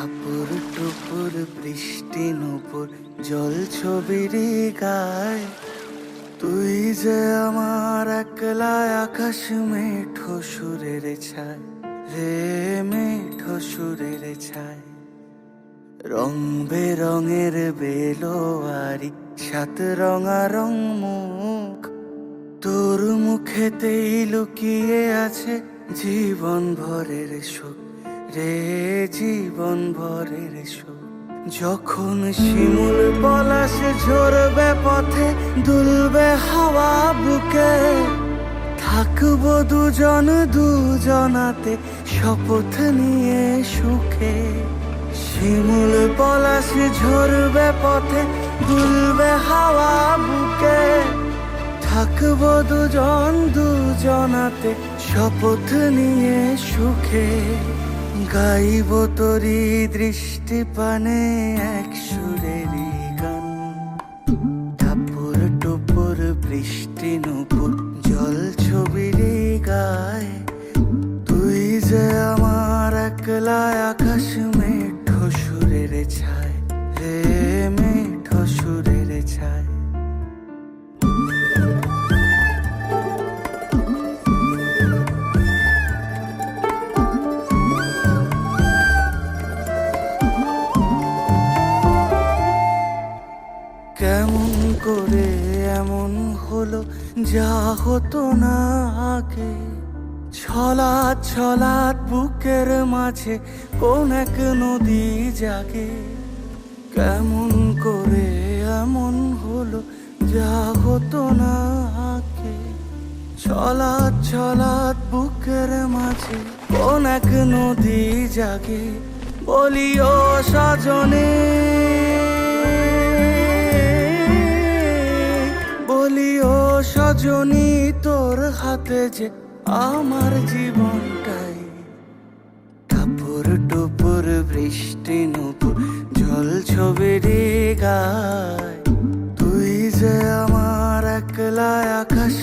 টাপুর টুপুর বৃষ্টি নুপুর জল ছবির গায়, তুই যে আমার একলা আকাশ মেঠো সুরের ছায় রে, মেঠো সুরের ছায়। রং বেরঙের বেলোয়ারি সাত রঙারং মুখ, তোর মুখেতেই লুকিয়ে আছে জীবন ভরের সুখ রে, জীবন ভরের সুখ। যখন শিমুল পলাশ ঝরবে পথে, দুলবে হাওয়া বুকে, থাকবো দুজন দুজনাতে শপথ নিয়ে সুখে। শিমুল পলাশ ঝরবে পথে, দুলবে হাওয়া বুকে, থাকবো দুজন দুজনাতে শপথ নিয়ে সুখে। গাইব তোরি দৃষ্টি পানে এক সুরেরই গান, টাপুর টুপুর বৃষ্টি নুপুর জল ছবির গায়, তুই যে আমার একলা আকাশ মেঠো সুরের ছায় রে, মেঠো সুরের ছায়। কেমন করে এমন হলো যা হতো না আগে, ছলাৎ ছলাৎ বুকের মাঝে কোন এক নদী জাগে। কেমন করে এমন হলো যা হতো না আগে, ছলাৎ ছলাৎ বুকের মাঝে কোন এক নদী জাগে। বলিও সজনে, বলিও সজনী, তোর হাতে যে আমার জীবনটাই। টাপুর টুপুর বৃষ্টি নুপুর জল ছবির গায়, তুই যে আমার একলা আকাশ